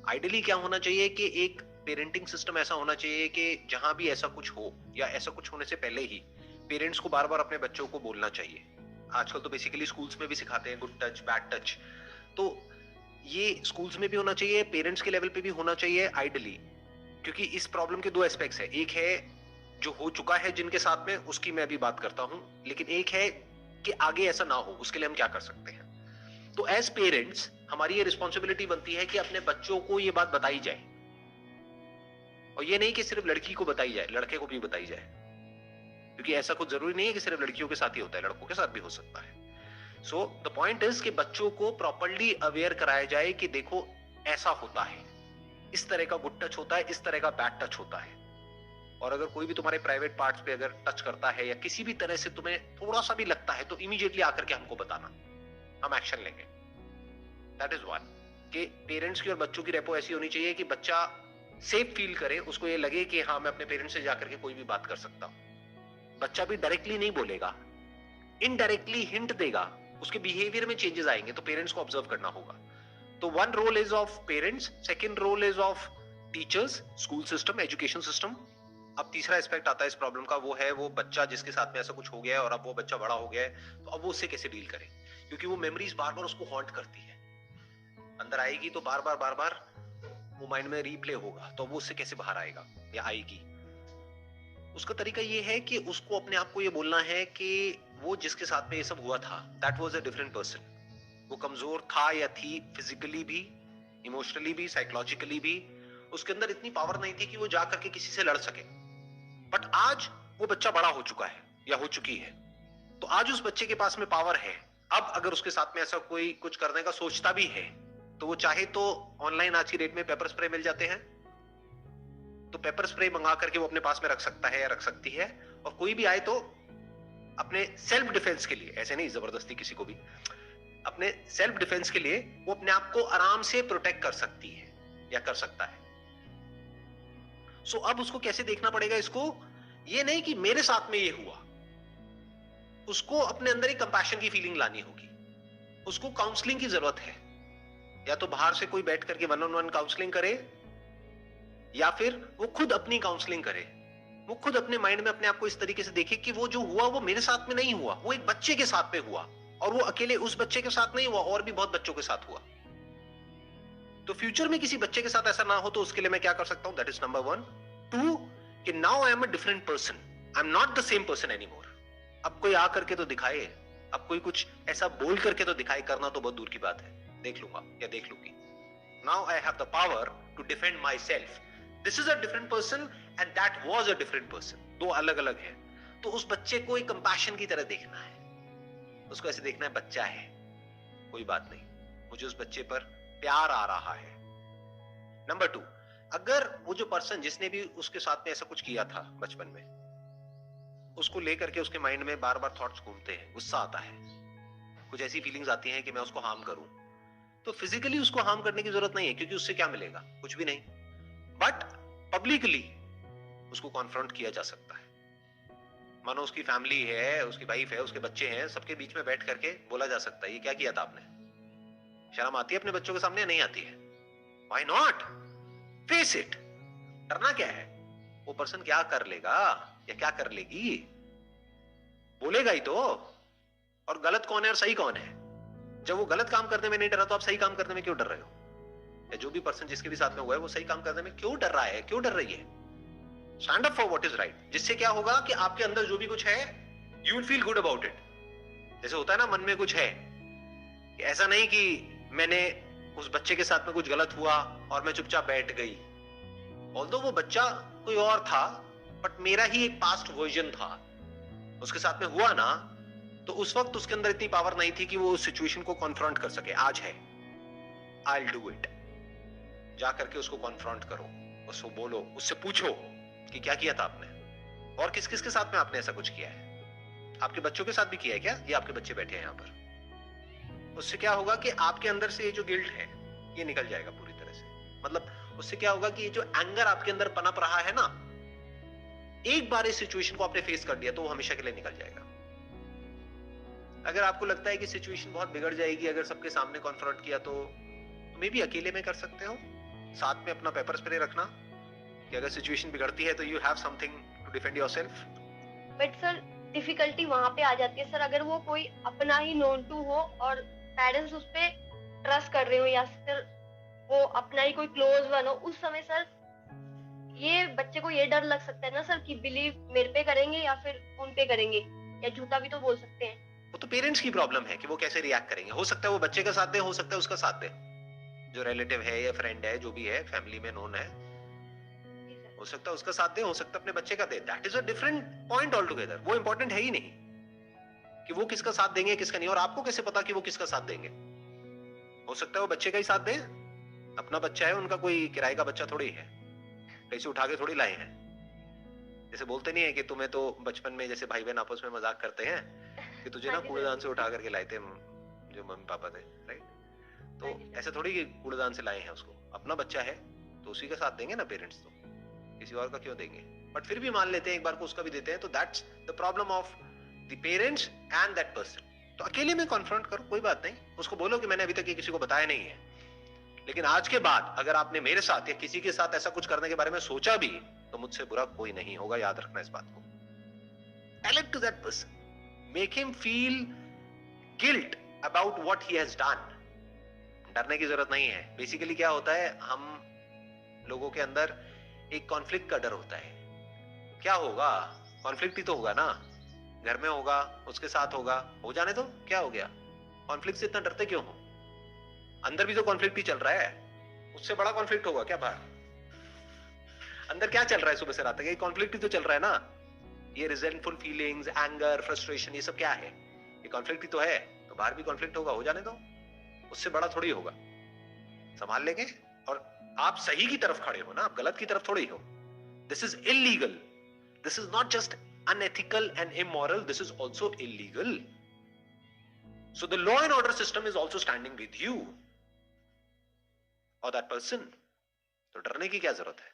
Ideally क्या होना चाहिए कि एक पेरेंटिंग सिस्टम ऐसा होना चाहिए कि जहां भी ऐसा कुछ हो या ऐसा कुछ होने से पहले ही पेरेंट्स को बार बार अपने बच्चों को बोलना चाहिए। आजकल तो बेसिकली स्कूल्स में भी सिखाते हैं गुड टच बैड टच। तो ये स्कूल्स में भी होना चाहिए, पेरेंट्स के लेवल पे भी होना चाहिए आइडियली। क्योंकि इस प्रॉब्लम के दो एस्पेक्ट्स है, एक है जो हो चुका है जिनके साथ में, उसकी मैं अभी बात करता हूं, लेकिन एक है कि आगे ऐसा ना हो उसके लिए हम क्या कर सकते हैं। तो एज पेरेंट्स हमारी ये रिस्पॉन्सिबिलिटी बनती है कि अपने बच्चों को ये बात बताई जाए, और ये नहीं कि सिर्फ लड़की को बताई जाए, लड़के को भी बताई जाए। क्योंकि ऐसा कुछ जरूरी नहीं है कि सिर्फ लड़कियों के साथ ही होता है, लड़कों के साथ भी हो सकता है। सो द पॉइंट इज कि बच्चों को प्रॉपरली अवेयर कराया जाए कि देखो ऐसा होता है, इस तरह का गुड टच होता है, इस तरह का बैड टच होता है। और अगर कोई भी तुम्हारे प्राइवेट पार्ट्स पे अगर टच करता है या किसी भी तरह से तुम्हें थोड़ा सा भी लगता है तो इमीडिएटली आकर के हमको बताना, हम एक्शन लेंगे। दैट इज वन, कि पेरेंट्स की और बच्चों की रेपो ऐसी होनी चाहिए कि बच्चा सेफ फील करे, उसको ये लगे कि हाँ मैं अपने पेरेंट्स से जाकर के कोई भी बात कर सकता हूं। बच्चा भी डायरेक्टली नहीं बोलेगा, इनडायरेक्टली हिंट देगा, उसके बिहेवियर में चेंजेस आएंगे, तो पेरेंट्स को ऑब्जर्व करना होगा। तो one role is of parents, second role is of teachers, school system, education system. अब तीसरा एस्पेक्ट आता है इस प्रॉब्लम का, वो है वो बच्चा जिसके साथ में ऐसा कुछ हो गया है और अब वो बच्चा बड़ा हो गया है, तो अब वो उससे कैसे डील करे। क्योंकि वो मेमोरीज बार बार उसको हॉन्ट करती है, अंदर आएगी तो बार बार वो माइंड में रीप्ले होगा, तो वो उससे कैसे बाहर आएगा या आएगी। उसका तरीका ये है कि उसको अपने आप को ये बोलना है कि वो जिसके साथ में ये सब हुआ था, that was a different person. वो कमजोर था या थी, फिजिकली भी, इमोशनली भी, साइकोलॉजिकली भी, उसके अंदर इतनी पावर नहीं थी कि वो जा करके किसी से लड़ सके। बट आज वो बच्चा बड़ा हो चुका है या हो चुकी है, तो आज उस बच्चे के पास में पावर है। अब अगर उसके साथ में ऐसा कोई कुछ करने का सोचता भी है, तो वो चाहे तो ऑनलाइन आज की डेट में पेपर स्प्रे मिल जाते हैं, तो पेपर स्प्रे मंगा करके वो अपने पास में रख सकता है या रख सकती है। और कोई भी आए तो अपने सेल्फ डिफेंस के लिए, ऐसे नहीं जबरदस्ती किसी को भी, अपने सेल्फ डिफेंस के लिए वो अपने आप को आराम से प्रोटेक्ट कर सकती है या कर सकता है। सो अब उसको कैसे देखना पड़ेगा इसको, ये नहीं कि मेरे साथ में ये हुआ, उसको अपने अंदर ही कंपैशन की फीलिंग लानी होगी। उसको काउंसलिंग की जरूरत है, या तो बाहर से कोई बैठ करके 1-on-1 काउंसलिंग करे, या फिर वो खुद अपनी काउंसलिंग करे। वो खुद अपने माइंड में अपने आप को इस तरीके से देखे कि वो जो हुआ वो मेरे साथ में नहीं हुआ, वो एक बच्चे के साथ में हुआ, और वो अकेले उस बच्चे के साथ नहीं हुआ, और भी बहुत बच्चों के साथ हुआ। तो फ्यूचर में किसी बच्चे के साथ ऐसा ना हो, तो उसके लिए मैं क्या कर सकता हूं, दैट इज नंबर 1। 2, कि now I am a different person, I am not the same person anymore. अब कोई आ करके तो दिखाए, अब कोई कुछ ऐसा बोल करके तो दिखाए, करना तो बहुत दूर की बात है, देख लूंगा या देख लूंगी। Now I have the power to defend myself. This is a different person and that was a different person, दो अलग अलग है। तो उस बच्चे को एक कंपैशन की तरह देखना है, उसको ऐसे देखना है बच्चा है, कोई बात नहीं, मुझे उस बच्चे पर प्यार आ रहा है। नंबर 2, अगर वो जो पर्सन जिसने भी उसके साथ में ऐसा कुछ किया था बचपन में, उसको लेकर के उसके माइंड में बार बार थॉट्स घूमते हैं, गुस्सा आता है, कुछ ऐसी फीलिंग्स आती हैं कि मैं उसको हार्म करूं, तो फिजिकली उसको हार्म करने की जरूरत नहीं है, क्योंकि उससे क्या मिलेगा, कुछ भी नहीं। बट पब्लिकली उसको कॉन्फ्रंट किया जा सकता है। मानो उसकी फैमिली है, उसकी वाइफ है, उसके बच्चे हैं, सबके बीच में बैठ करके बोला जा सकता है, ये क्या किया था आपने। शर्म आती है अपने बच्चों के सामने, नहीं आती है? Why not, face it. डरना क्या है, वो पर्सन क्या कर लेगा या क्या कर लेगी, बोलेगा ही तो। और गलत कौन है और सही कौन है? जब वो गलत काम करने में नहीं डरा, तो आप सही काम करने में क्यों डर रहे हो? या जो भी पर्सन जिसके भी साथ में हुआ है वो सही काम करने में क्यों डर रहा है, क्यों डर रही है? Stand up for what is right, जिससे क्या होगा कि आपके अंदर जो भी कुछ है, you will feel good about it. जैसे होता है ना, मन में कुछ है, ऐसा नहीं कि मैंने उस बच्चे के साथ में कुछ गलत हुआ और मैं चुपचाप बैठ गई। ऑल्दो वो बच्चा कोई और था, बट मेरा ही एक पास्ट वर्जन था, उसके साथ में हुआ ना, तो उस वक्त उसके अंदर इतनी पावर नहीं थी कि वो उस सिचुएशन को कॉन्फ्रंट कर सके। आज है, आई विल डू इट। जा करके उसको कॉन्फ्रंट करो, उसको बोलो, उससे पूछो कि क्या किया था आपने, और किस किस के साथ में आपने ऐसा कुछ किया है। आपके बच्चों के साथ भी किया है क्या? ये आपके बच्चे बैठे हैं यहाँ पर। उससे क्या होगा कि आपके अंदर से ये जो गिल्ट है ये निकल जाएगा पूरी तरह से। मतलब उससे क्या होगा कि ये जो एंगर आपके अंदर पनप रहा है ना, एक बार इस सिचुएशन को आपने फेस कर दिया तो वो हमेशा के लिए निकल जाएगा। अगर आपको लगता है कि सिचुएशन बहुत बिगड़ जाएगी अगर सबके सामने कॉन्फ्रंट किया, तो मे बी अकेले में कर सकते हो, साथ में अपना पेपर स्प्रे रखना कि अगर सिचुएशन बिगड़ती है तो you have something to defend yourself. But sir difficulty वहां पे आ जाती है सर, अगर वो कोई अपना ही नोन टू हो और पेरेंट्स उस पे ट्रस्ट कर रहे हो या फिर वो अपना ही कोई क्लोज वन हो, उस समय सर ये बच्चे को ये डर लग सकता है ना सर कि बिलीव मेरे पे करेंगे या फिर उन पे करेंगे, या झूठा भी तो बोल सकते हैं। वो तो पेरेंट्स की प्रॉब्लम है कि वो कैसे रिएक्ट करेंगे। हो सकता है वो बच्चे का साथ दे, हो सकता है उसका साथ दे, जो रिलेटिव है या फ्रेंड है, जो भी है फैमिली में नोन है, हो सकता है उसका साथ दे, हो सकता है अपने बच्चे का दे। That is a different point all together. वो इंपॉर्टेंट है ही नहीं कि वो किसका साथ देंगे किसका नहीं। और आपको कैसे पता कि वो किसका साथ देंगे? हो सकता है वो बच्चे का ही साथ दे, अपना बच्चा है, उनका कोई किराए का बच्चा थोड़ी है, कहीं से उठा के थोड़ी लाए हैं। जैसे बोलते नहीं है कि तुम्हें तो बचपन में जैसे भाई बहन आपस में मजाक करते हैं कि तुझे ना कूड़ेदान से उठा करके लाए थे जो मम्मी पापा थे, राइट? तो ऐसे थोड़ी कि कूड़ेदान से लाए हैं उसको। अपना बच्चा है तो उसी का साथ देंगे ना पेरेंट्स, तो किसी और का क्यों देंगे? बट फिर भी मान लेते हैं एक बार को उसका भी देते हैं, तो that's the problem of the parents and that person. तो अकेले में कॉन्फ्रंट करो, कोई बात नहीं, उसको बोलो कि मैंने अभी तक ये किसी को बताया नहीं है, लेकिन आज के बाद अगर आपने मेरे साथ या किसी के साथ ऐसा कुछ करने के बारे में सोचा भी तो मुझसे बुरा कोई नहीं होगा। याद रखना इस बात को। Tell it to that person, make him feel guilt about what he has done. डरने की जरूरत नहीं है। बेसिकली क्या होता है, हम लोगों के अंदर एक कॉन्फ्लिक्ट का डर होता है। क्या होगा? कॉन्फ्लिक्ट ही तो होगा ना, घर में होगा, उसके साथ होगा, हो जाने दो, क्या हो गया? कॉन्फ्लिक्ट से इतना डरते क्यों हो? अंदर भी तो कॉन्फ्लिक्ट ही चल रहा है, उससे बड़ा कॉन्फ्लिक्ट होगा क्या बाहर? अंदर क्या चल रहा है सुबह से रात तक? ये कॉन्फ्लिक्ट ही तो चल रहा है ना। ये रिजेंटफुल फीलिंग्स, एंगर, फ्रस्ट्रेशन, ये सब क्या है? ये कॉन्फ्लिक्ट ही तो है। तो बाहर भी कॉन्फ्लिक्ट होगा, हो जाने दो, उससे बड़ा थोड़ी होगा। संभाल लेंगे। और आप सही की तरफ खड़े हो ना, आप गलत की तरफ थोड़ी हो। This is illegal, this is not just unethical and immoral, this is also illegal. So the law and order system is also standing with you or that person. तो डरने की क्या जरूरत है?